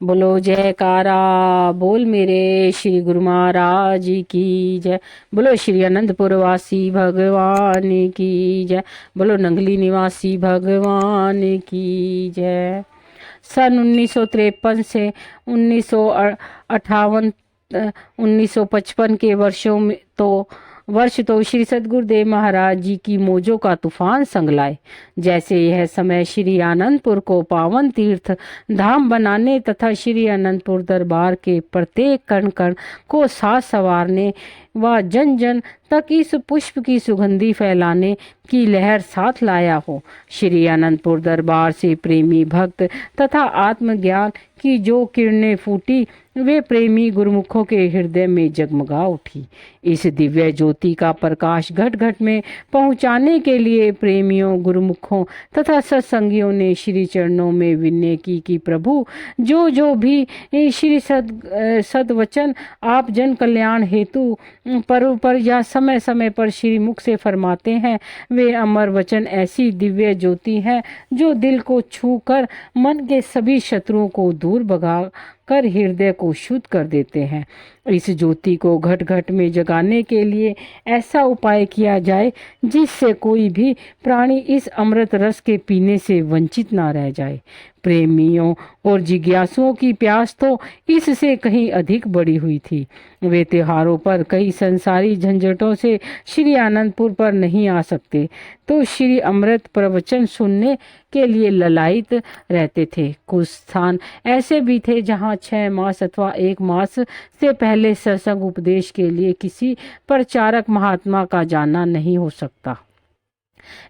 बोलो जयकारा। बोल मेरे श्री गुरु महाराज की जय। बोलो श्री अनंतपुर वासी भगवान की जय। बोलो नंगली निवासी भगवान की जय। सन 1953 से 1958 1955 के वर्ष तो श्री सद्गुरुदेव महाराज जी की मौजों का तूफान संग लाए। जैसे यह समय श्री आनंदपुर को पावन तीर्थ धाम बनाने तथा श्री आनंदपुर दरबार के प्रत्येक कण कण को साथ संवारने व जन जन तक इस पुष्प की सुगंधी फैलाने की लहर साथ लाया हो। श्री आनंदपुर दरबार से प्रेमी भक्त तथा आत्मज्ञान की जो किरणें फूटी वे प्रेमी गुरुमुखों के हृदय में जगमगा उठी। इस दिव्य ज्योति का प्रकाश घट घट में पहुंचाने के लिए प्रेमियों गुरुमुखों तथा सत्संगियों ने श्री चरणों में विनय की कि प्रभु जो भी श्री सदवचन आप जन कल्याण हेतु पर या समय समय पर श्री मुख से फरमाते हैं वे अमर वचन ऐसी दिव्य ज्योति है जो दिल को छू कर मन के सभी शत्रुओं को दूर भगा कर हृदय को शुद्ध कर देते हैं। इस ज्योति को घट घट में जगाने के लिए ऐसा उपाय किया जाए जिससे कोई भी प्राणी इस अमृत रस के पीने से वंचित ना रह जाए। प्रेमियों और जिज्ञासुओं की प्यास तो इससे कहीं अधिक बढ़ी हुई थी। वे त्योहारों पर कई संसारी झंझटों से श्री आनंदपुर पर नहीं आ सकते तो श्री अमृत प्रवचन सुनने के लिए ललायित रहते थे। कुछ स्थान ऐसे भी थे जहां 6 मास अथवा 1 मास से पहले सत्संग उपदेश के लिए किसी प्रचारक महात्मा का जाना नहीं हो सकता।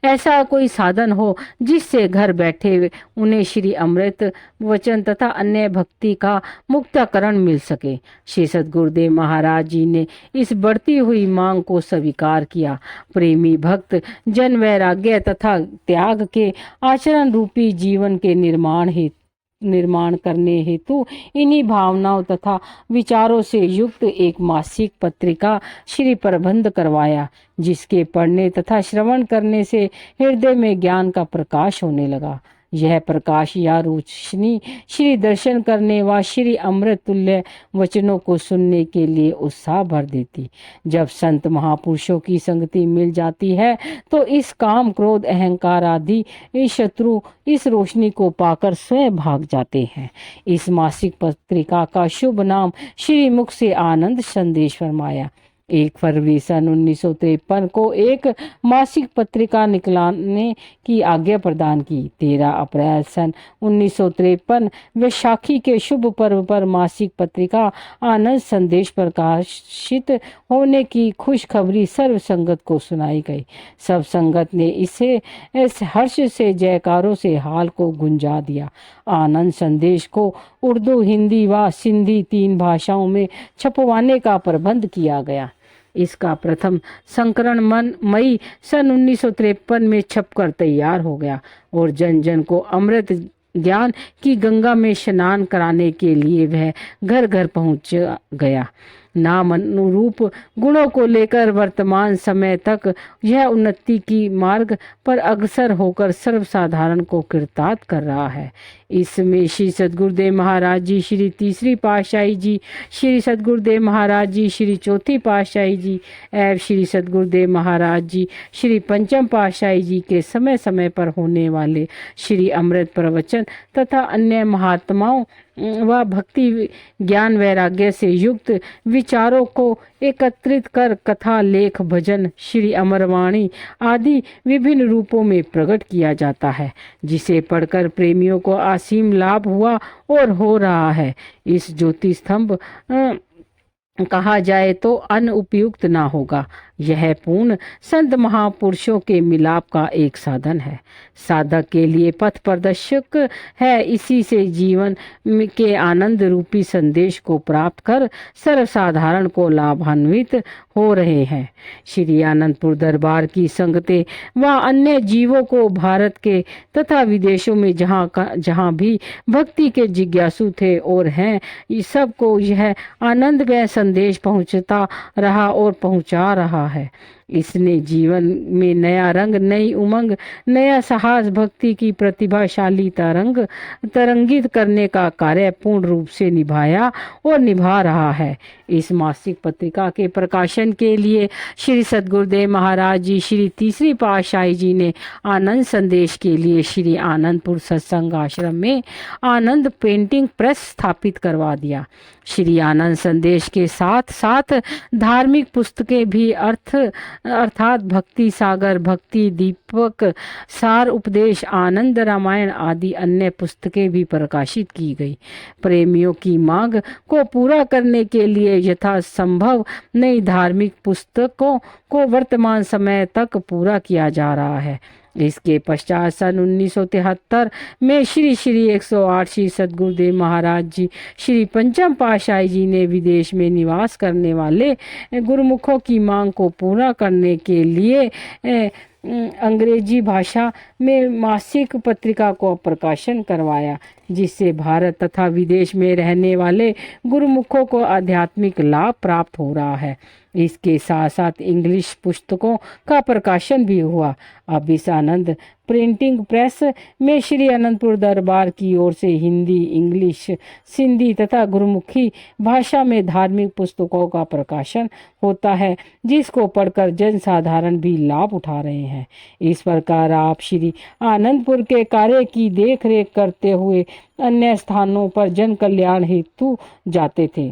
ऐसा कोई साधन हो जिससे घर बैठे उन्हें श्री अमृत वचन तथा अन्य भक्ति का मुक्ताकरण मिल सके। श्री सद्गुरुदेव महाराज जी ने इस बढ़ती हुई मांग को स्वीकार किया। प्रेमी भक्त जन वैराग्य तथा त्याग के आचरण रूपी जीवन के निर्माण करने हेतु इन्हीं भावनाओं तथा विचारों से युक्त एक मासिक पत्रिका श्री प्रबंध करवाया, जिसके पढ़ने तथा श्रवण करने से हृदय में ज्ञान का प्रकाश होने लगा। यह प्रकाश या रोशनी श्री दर्शन करने व श्री अमृत तुल्य वचनों को सुनने के लिए उत्साह भर देती। जब संत महापुरुषों की संगति मिल जाती है तो इस काम क्रोध अहंकार आदि शत्रु इस रोशनी को पाकर स्वयं भाग जाते हैं। इस मासिक पत्रिका का शुभ नाम श्री मुख से आनंद संदेश फरमाया। 1 फरवरी सन 1953 को एक मासिक पत्रिका निकलाने की आज्ञा प्रदान की। 13 अप्रैल सन 1953 वैशाखी के शुभ पर्व पर मासिक पत्रिका आनंद संदेश प्रकाशित होने की खुशखबरी सर्व संगत को सुनाई गई। सब संगत ने इसे इस हर्ष से जयकारों से हाल को गुंजा दिया। आनंद संदेश को उर्दू, हिंदी व सिंधी 3 भाषाओं में छपवाने का प्रबंध किया गया। इसका प्रथम संस्करण मई सन 1953 में छपकर तैयार हो गया और जन जन को अमृत ज्ञान की गंगा में स्नान कराने के लिए वह घर घर पहुंच गया। नाम अनुरूप गुणों को लेकर वर्तमान समय तक यह उन्नति की मार्ग पर अग्रसर होकर सर्वसाधारण को कृतार्थ कर रहा है। इसमें श्री सद्गुरुदेव महाराज जी श्री 3री पातशाही जी, श्री सद्गुरुदेव महाराज जी श्री 4थी पातशाही जी एवं श्री सद्गुरुदेव महाराज जी श्री 5म पातशाही जी के समय समय पर होने वाले श्री अमृत प्रवचन तथा अन्य महात्माओं व भक्ति ज्ञान वैराग्य से युक्त विचारों को एकत्रित कर कथा, लेख, भजन, श्री अमरवाणी आदि विभिन्न रूपों में प्रकट किया जाता है, जिसे पढ़कर प्रेमियों को असीम लाभ हुआ और हो रहा है। इस ज्योति स्तंभ कहा जाए तो अनुपयुक्त ना होगा। यह पूर्ण संत महापुरुषों के मिलाप का एक साधन है, साधक के लिए पथ प्रदर्शक है। इसी से जीवन के आनंद रूपी संदेश को प्राप्त कर सर्वसाधारण को लाभान्वित हो रहे हैं। श्री आनंदपुर दरबार की संगतें व अन्य जीवों को भारत के तथा विदेशों में जहाँ भी भक्ति के जिज्ञासु थे और हैं, सबको यह आनंदमय संदेश पहुँचता रहा और पहुँचा रहा है। इसने जीवन में नया रंग, नई उमंग, नया साहस, भक्ति की प्रतिभाशाली तरंगित करने का कार्य पूर्ण रूप से निभाया और निभा रहा है। इस मासिक पत्रिका के प्रकाशन के लिए श्री सद्गुरुदेव महाराज जी, श्री तीसरी पातशाही जी ने आनंद संदेश के लिए श्री आनंदपुर सत्संग आश्रम में आनंद प्रिंटिंग प्रेस स्थापित करवा दिया। श्री आनंद संदेश के साथ साथ धार्मिक पुस्तकें भी अर्थात भक्ति सागर, भक्ति दीपक, सार उपदेश, आनंद रामायण आदि अन्य पुस्तकें भी प्रकाशित की गई। प्रेमियों की मांग को पूरा करने के लिए यथासंभव नई धार्मिक पुस्तकों को वर्तमान समय तक पूरा किया जा रहा है। इसके पश्चात सन 1973 में श्री 108 श्री सद्गुरुदेव महाराज जी, श्री पंचम पातशाही जी ने विदेश में निवास करने वाले गुरुमुखों की मांग को पूरा करने के लिए अंग्रेजी भाषा में मासिक पत्रिका को प्रकाशन करवाया, जिससे भारत तथा विदेश में रहने वाले गुरुमुखों को आध्यात्मिक लाभ प्राप्त हो रहा है। इसके साथ साथ इंग्लिश पुस्तकों का प्रकाशन भी हुआ। अब इस आनंद प्रिंटिंग प्रेस में श्री अनंतपुर दरबार की ओर से हिंदी, इंग्लिश, सिंधी तथा गुरुमुखी भाषा में धार्मिक पुस्तकों का प्रकाशन होता है, जिसको पढ़कर जन साधारण भी लाभ उठा रहे हैं। इस प्रकार आप श्री आनंदपुर के कार्य की देख रेख करते हुए अन्य स्थानों पर जन कल्याण हेतु जाते थे।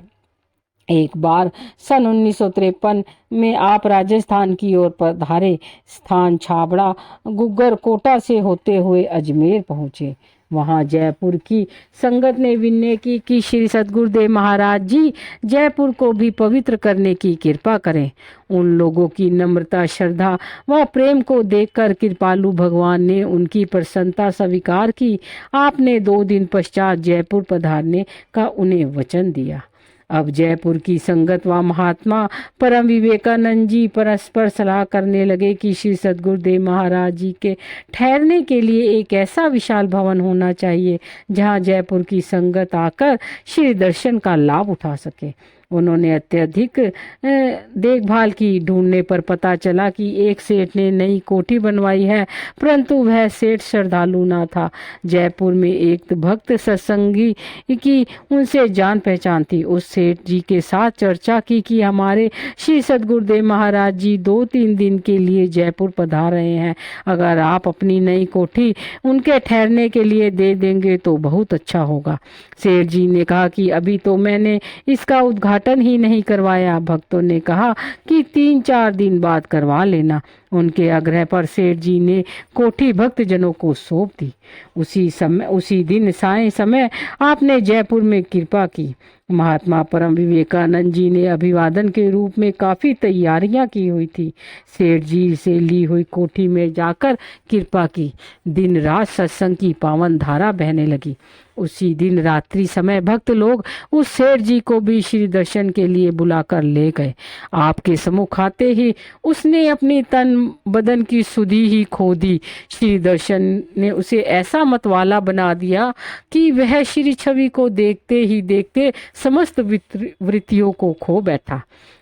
एक बार सन 1953 में आप राजस्थान की ओर पधारे। स्थान छाबड़ा गुग्गर कोटा से होते हुए अजमेर पहुँचे। वहाँ जयपुर की संगत ने विनय की कि श्री सद्गुरुदेव महाराज जी जयपुर को भी पवित्र करने की कृपा करें। उन लोगों की नम्रता, श्रद्धा व प्रेम को देखकर कृपालु भगवान ने उनकी प्रसन्नता स्वीकार की। आपने 2 दिन पश्चात जयपुर पधारने का उन्हें वचन दिया। अब जयपुर की संगत व महात्मा परम विवेकानंद जी परस्पर सलाह करने लगे कि श्री सद्गुरुदेव महाराज जी के ठहरने के लिए एक ऐसा विशाल भवन होना चाहिए जहां जयपुर की संगत आकर श्री दर्शन का लाभ उठा सके। उन्होंने अत्यधिक देखभाल की। ढूंढने पर पता चला कि एक सेठ ने नई कोठी बनवाई है, परंतु वह सेठ श्रद्धालु ना था। जयपुर में एक भक्त सत्संगी की उनसे जान पहचान थी। उस सेठ जी के साथ चर्चा की कि हमारे श्री सद्गुरुदेव महाराज जी 2-3 दिन के लिए जयपुर पधार रहे हैं। अगर आप अपनी नई कोठी उनके ठहरने के लिए दे देंगे तो बहुत अच्छा होगा। सेठ जी ने कहा कि अभी तो मैंने इसका उद्घाटन ही नहीं करवाया। भक्तों ने कहा कि 3-4 दिन बाद करवा लेना। उनके आग्रह पर सेठ जी ने कोठी भक्तजनों को सौंप दी। उसी दिन साय समय आपने जयपुर में कृपा की। महात्मा परम विवेकानंद जी ने अभिवादन के रूप में काफ़ी तैयारियां की हुई थी। सेठ जी से ली हुई कोठी में जाकर कृपा की। दिन रात सत्संग की पावन धारा बहने लगी। उसी दिन रात्रि समय भक्त लोग उस सेठ जी को भी श्री दर्शन के लिए बुलाकर ले गए। आपके सम्मुख आते ही उसने अपनी तन बदन की सुधि ही खो दी। श्री दर्शन ने उसे ऐसा मतवाला बना दिया कि वह श्री छवि को देखते ही देखते समस्त वृत्तियों को खो बैठा।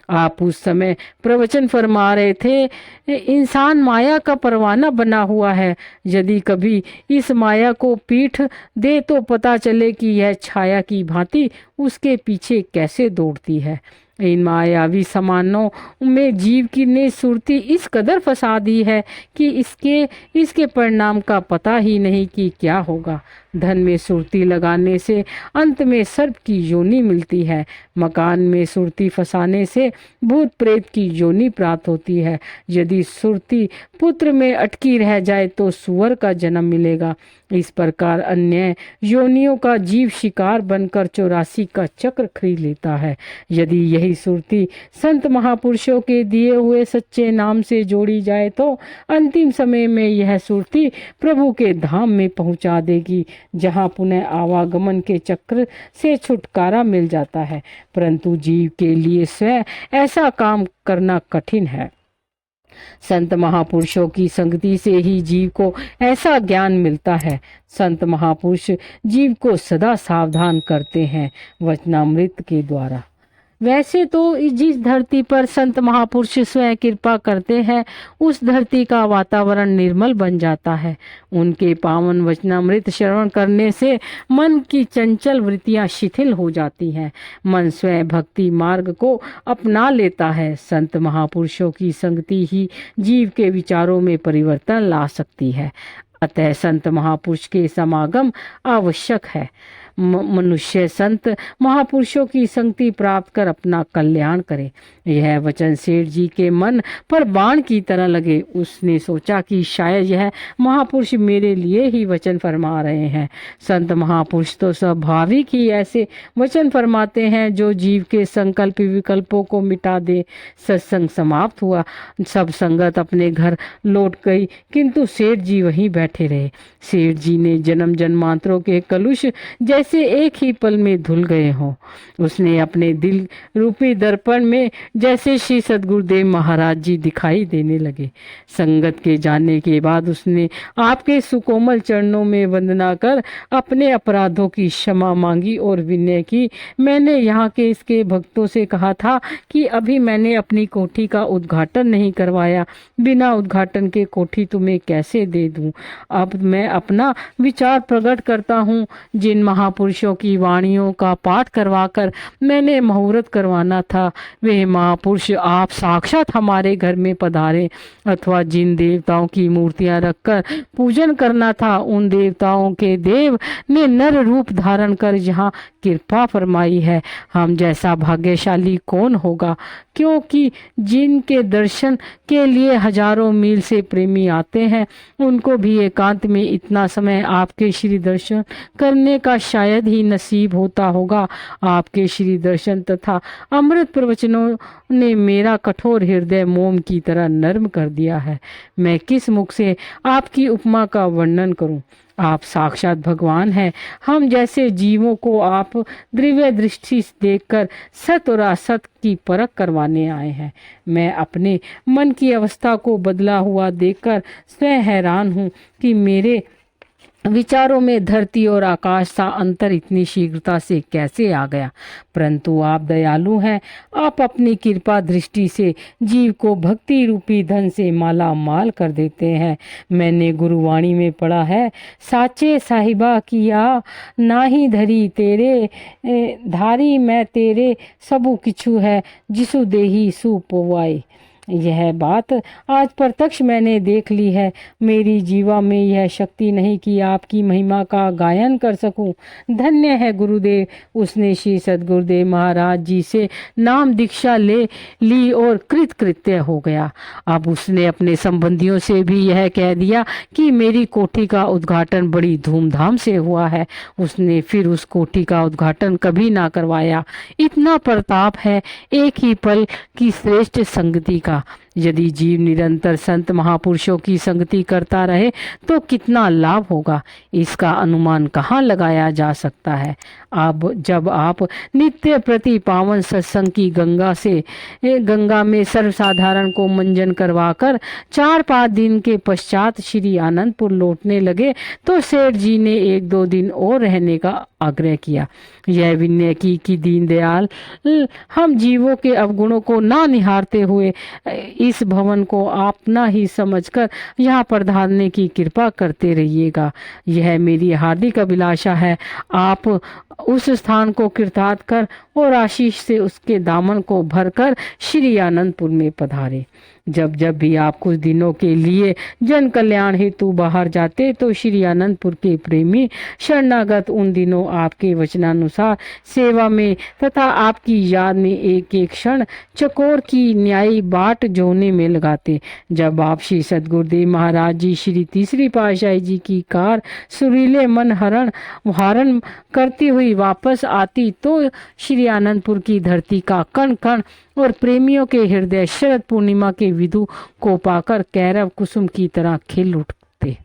आप उस समय प्रवचन फरमा रहे थे, इंसान माया का परवाना बना हुआ है। यदि कभी इस माया को पीठ दे तो पता चले कि यह छाया की भांति उसके पीछे कैसे दौड़ती है। इन मायावी समानों में जीव की ने सुरती इस कदर फंसा दी है कि इसके परिणाम का पता ही नहीं कि क्या होगा। धन में सुरती लगाने से अंत में सर्प की योनि मिलती है। मकान में सुरती फंसाने से भूत प्रेत की योनि प्राप्त होती है। यदि सुरती पुत्र में अटकी रह जाए तो सुअर का जन्म मिलेगा। इस प्रकार अन्य योनियों का जीव शिकार बनकर 84 का चक्र खरीद लेता है। यदि यही सुरती संत महापुरुषों के दिए हुए सच्चे नाम से जोड़ी जाए तो अंतिम समय में यह सुरती प्रभु के धाम में पहुंचा देगी, जहां पुनः आवागमन के चक्र से छुटकारा मिल जाता है। परंतु जीव के लिए स्वयं ऐसा काम करना कठिन है। संत महापुरुषों की संगति से ही जीव को ऐसा ज्ञान मिलता है। संत महापुरुष जीव को सदा सावधान करते हैं वचनामृत के द्वारा। वैसे तो जिस धरती पर संत महापुरुष स्वयं कृपा करते हैं उस धरती का वातावरण निर्मल बन जाता है। उनके पावन वचनामृत श्रवण करने से मन की चंचल वृत्तियां शिथिल हो जाती हैं। मन स्वयं भक्ति मार्ग को अपना लेता है। संत महापुरुषों की संगति ही जीव के विचारों में परिवर्तन ला सकती है। अतः संत महापुरुष के समागम आवश्यक है। मनुष्य संत महापुरुषों की संगति प्राप्त कर अपना कल्याण करे। यह वचन सेठ जी के मन पर बाण की तरह लगे। उसने सोचा कि शायद यह महापुरुष मेरे लिए ही वचन फरमा रहे हैं। संत महापुरुष तो स्वाभाविक ही ऐसे वचन फरमाते हैं जो जीव के संकल्प विकल्पों को मिटा दे। सत्संग समाप्त हुआ, सब संगत अपने घर लौट गई, किंतु सेठ जी वहीं बैठे रहे। सेठ जी ने जन्म जन्मांतरों के कलुष जैसे एक ही पल में धुल गए हों। उसने अपने दिल रूपी दर्पण में जैसे श्री सद्गुरुदेव महाराज जी दिखाई देने लगे। संगत के जाने के बाद उसने आपके सुकोमल चरणों में वंदना कर अपने अपराधों की क्षमा मांगी और विनय की। मैंने यहाँ के इसके भक्तों से कहा था कि अभी मैंने अपनी कोठी का उद्घाटन नहीं करवाया, बिना उद्घाटन के कोठी तुम्हें कैसे दे दूं। अब मैं अपना विचार प्रकट करता हूँ। जिन महापुरुषों की वाणियों का पाठ करवाकर मैंने मुहूर्त करवाना था, वे महापुरुष आप साक्षात हमारे घर में पधारे, अथवा जिन देवताओं की मूर्तियां रखकर पूजन करना था, उन देवताओं के देव ने नर रूप धारण कर यहाँ कृपा फरमाई है। हम जैसा भाग्यशाली कौन होगा, क्योंकि जिनके दर्शन के लिए हजारों मील से प्रेमी आते हैं, उनको भी एकांत में इतना समय आपके श्री दर्शन करने का शायद ही नसीब होता होगा। आपके श्री दर्शन तथा अमृत प्रवचनों ने मेरा कठोर हृदय मोम की तरह नर्म कर दिया है। मैं किस मुख से आपकी उपमा का वर्णन करूं। आप साक्षात भगवान हैं। हम जैसे जीवों को आप दिव्य दृष्टि देखकर सत और असत की परख करवाने आए हैं। मैं अपने मन की अवस्था को बदला हुआ देखकर स्वयं हैरान हूँ कि मेरे विचारों में धरती और आकाश सा अंतर इतनी शीघ्रता से कैसे आ गया। परंतु आप दयालु हैं। आप अपनी कृपा दृष्टि से जीव को भक्ति रूपी धन से माला माल कर देते हैं। मैंने गुरुवाणी में पढ़ा है, साचे साहिबा किया नाही धरी तेरे धारी मैं तेरे सबु किछु है जिसु देही सु पोवाए। यह बात आज प्रत्यक्ष मैंने देख ली है। मेरी जीवा में यह शक्ति नहीं कि आपकी महिमा का गायन कर सकूं। धन्य है गुरुदेव। उसने श्री सद्गुरुदेव महाराज जी से नाम दीक्षा ले ली और कृतकृत्य हो गया। अब उसने अपने संबंधियों से भी यह कह दिया कि मेरी कोठी का उद्घाटन बड़ी धूमधाम से हुआ है। उसने फिर उस कोठी का उद्घाटन कभी ना करवाया। इतना प्रताप है एक ही पल की श्रेष्ठ संगति का। यदि जीव निरंतर संत महापुरुषों की संगति करता रहे तो कितना लाभ होगा, इसका अनुमान कहाँ लगाया जा सकता है। अब जब आप नित्य प्रति पावन सत्संग की गंगा में सर्वसाधारण को मंजन करवाकर 4-5 दिन के पश्चात श्री आनंदपुर लौटने लगे तो सेठ जी ने 1-2 दिन और रहने का आग्रह किया। यह विनय की कि दीनदयाल हम जीवों के अवगुणों को ना निहारते हुए इस भवन को अपना ही समझकर यहाँ पधारने की कृपा करते रहिएगा। यह मेरी हार्दिक अभिलाषा है। आप उस स्थान को कृतार्थ कर और आशीष से उसके दामन को भरकर श्री आनंदपुर में पधारे। जब जब भी आप कुछ दिनों के लिए जन कल्याण हेतु बाहर जाते तो श्री आनंदपुर के प्रेमी शरणागत उन दिनों आपके वचनानुसार सेवा में तथा आपकी याद में एक एक क्षण चकोर की न्यायी बाट जोने में लगाते। जब आप श्री सद्गुरुदेव महाराज जी श्री तीसरी पातशाही जी की कार सुरीले मन हरण करती हुई वापस आती तो श्री आनंदपुर की धरती का कण कण और प्रेमियों के हृदय शरद पूर्णिमा के विधु को पाकर कैरव कुसुम की तरह खिल उठते।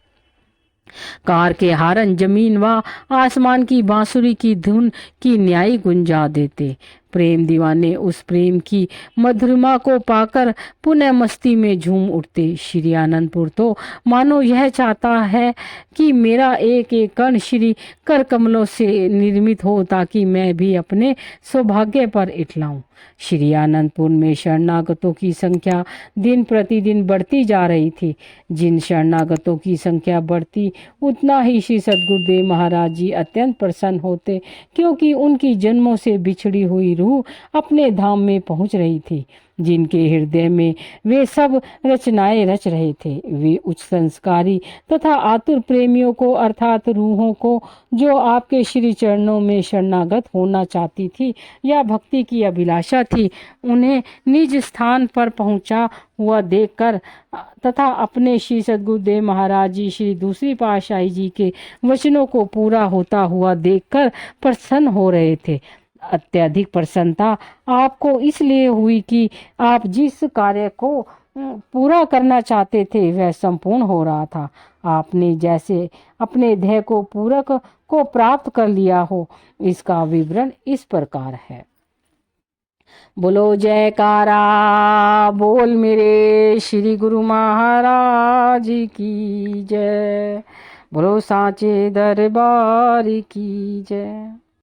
कार के हारन जमीन व आसमान की बांसुरी की धुन की न्यायी गुंजा देते। प्रेम दीवाने उस प्रेम की मधुरिमा को पाकर पुनः मस्ती में झूम उठते। श्री आनंदपुर तो मानो यह चाहता है कि मेरा एक एक कण श्री कर कमलों से निर्मित हो, ताकि मैं भी अपने सौभाग्य पर इठलाऊं। श्री आनंदपुर में शरणागतों की संख्या दिन प्रतिदिन बढ़ती जा रही थी। जिन शरणागतों की संख्या बढ़ती, उतना ही श्री सद्गुरुदेव महाराज जी अत्यंत प्रसन्न होते, क्योंकि उनकी जन्मों से बिछड़ी हुई रूह अपने धाम में पहुंच रही थी, जिनके हृदय में वे सब रचनाएं रच रहे थे। वे उच्च संस्कारी तथा आतुर प्रेमियों को, अर्थात रूहों को, जो आपके श्री चरणों में शरणागत होना चाहती थी या भक्ति की अभिलाषा थी, उन्हें निज स्थान पर पहुंचा हुआ देखकर तथा अपने श्री सद्गुरुदेव महाराज जी श्री दूसरी पातशाही जी के वचनों को पूरा होता हुआ देखकर प्रसन्न हो रहे थे। अत्यधिक प्रसन्नता आपको इसलिए हुई कि आप जिस कार्य को पूरा करना चाहते थे वह संपूर्ण हो रहा था। आपने जैसे अपने ध्येय को पूरक को प्राप्त कर लिया हो। इसका विवरण इस प्रकार है। बोलो जयकारा बोल मेरे श्री गुरु महाराज की जय। बोलो साचे दरबार की जय।